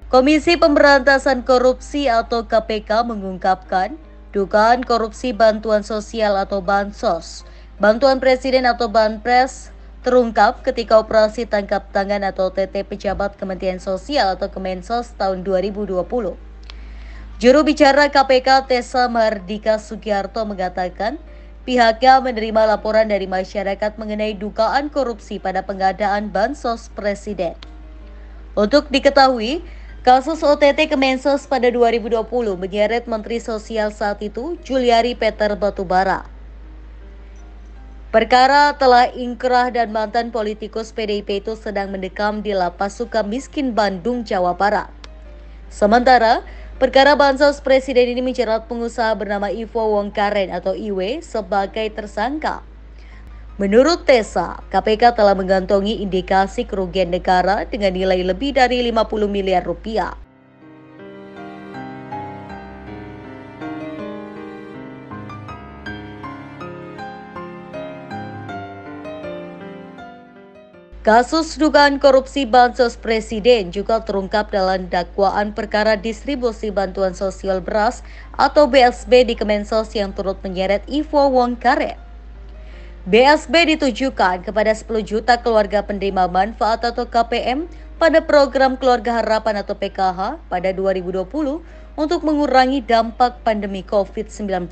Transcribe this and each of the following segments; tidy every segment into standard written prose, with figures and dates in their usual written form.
Komisi Pemberantasan Korupsi atau KPK mengungkapkan dugaan korupsi bantuan sosial atau Bansos, bantuan presiden atau Banpres terungkap ketika operasi tangkap tangan atau OTT pejabat Kementerian Sosial atau Kemensos tahun 2020. Juru bicara KPK Tessa Mardika Sugiarto mengatakan pihaknya menerima laporan dari masyarakat mengenai dugaan korupsi pada pengadaan Bansos Presiden. Untuk diketahui, kasus OTT Kemensos pada 2020 menyeret Menteri Sosial saat itu, Juliari Peter Batubara. Perkara telah ingkrah dan mantan politikus PDIP itu sedang mendekam di Lapas Sukamiskin Bandung, Jawa Barat. Sementara, perkara Bansos Presiden ini menjerat pengusaha bernama Ivo Wongkaren atau Iwe sebagai tersangka. Menurut Tessa, KPK telah mengantongi indikasi kerugian negara dengan nilai lebih dari 50 miliar rupiah. Kasus dugaan korupsi Bansos Presiden juga terungkap dalam dakwaan perkara distribusi bantuan sosial beras atau BSB di Kemensos yang turut menyeret Ivo Wongkaren. BSB ditujukan kepada 10 juta keluarga penerima manfaat atau KPM pada program Keluarga Harapan atau PKH pada 2020 untuk mengurangi dampak pandemi COVID-19.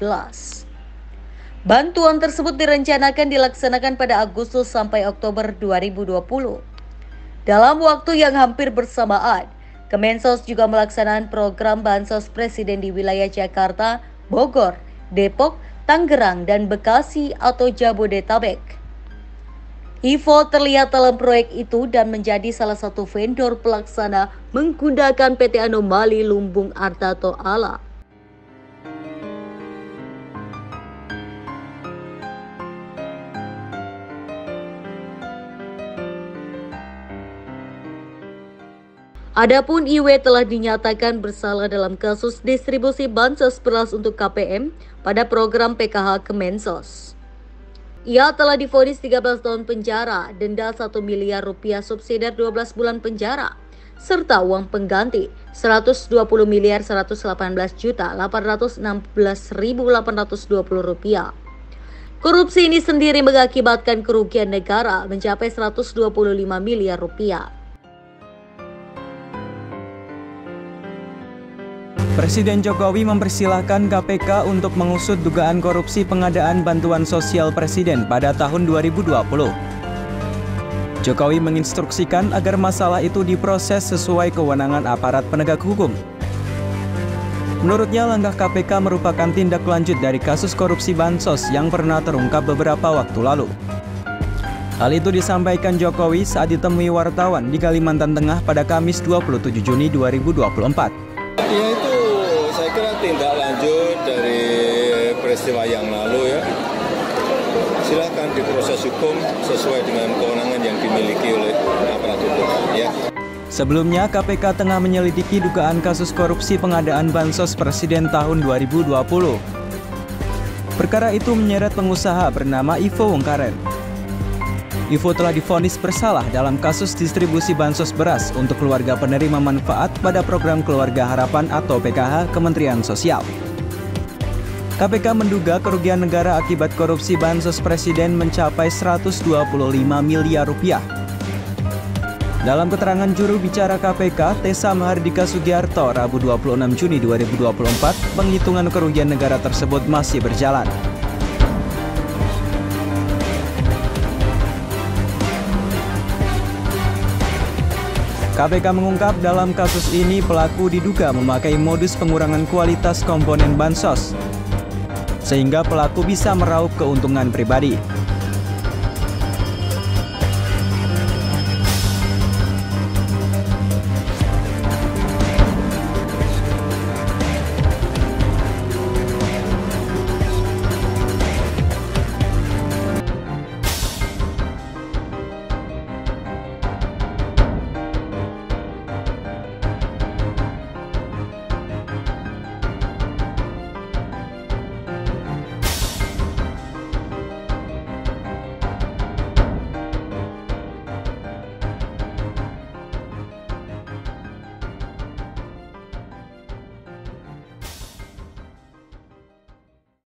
Bantuan tersebut direncanakan dilaksanakan pada Agustus sampai Oktober 2020. Dalam waktu yang hampir bersamaan, Kemensos juga melaksanakan program Bansos Presiden di wilayah Jakarta, Bogor, Depok, Tangerang, dan Bekasi atau Jabodetabek. Ivo terlihat dalam proyek itu dan menjadi salah satu vendor pelaksana menggunakan PT Anomali Lumbung Arta atau ALA. Adapun Iwe telah dinyatakan bersalah dalam kasus distribusi bansos beras untuk KPM pada program PKH Kemensos. Ia telah divonis 13 tahun penjara, denda 1 miliar rupiah subsidi 12 bulan penjara, serta uang pengganti 120 miliar 118 juta 816.820 rupiah. Korupsi ini sendiri mengakibatkan kerugian negara mencapai 125 miliar rupiah. Presiden Jokowi mempersilahkan KPK untuk mengusut dugaan korupsi pengadaan bantuan sosial presiden pada tahun 2020. Jokowi menginstruksikan agar masalah itu diproses sesuai kewenangan aparat penegak hukum. Menurutnya, langkah KPK merupakan tindak lanjut dari kasus korupsi Bansos yang pernah terungkap beberapa waktu lalu. Hal itu disampaikan Jokowi saat ditemui wartawan di Kalimantan Tengah pada Kamis 27 Juni 2024. Ya itu saya kira tindak lanjut dari peristiwa yang lalu ya. Silakan diproses hukum sesuai dengan kewenangan yang dimiliki oleh aparat hukum ya. Sebelumnya, KPK tengah menyelidiki dugaan kasus korupsi pengadaan Bansos Presiden tahun 2020. Perkara itu menyeret pengusaha bernama Ivo Wongkaren. Ivo telah divonis bersalah dalam kasus distribusi bansos beras untuk keluarga penerima manfaat pada program Keluarga Harapan atau PKH Kementerian Sosial. KPK menduga kerugian negara akibat korupsi bansos presiden mencapai 125 miliar rupiah. Dalam keterangan juru bicara KPK, Tessa Mardika Sugiarto, Rabu 26 Juni 2024, penghitungan kerugian negara tersebut masih berjalan. KPK mengungkap dalam kasus ini pelaku diduga memakai modus pengurangan kualitas komponen bansos, sehingga pelaku bisa meraup keuntungan pribadi.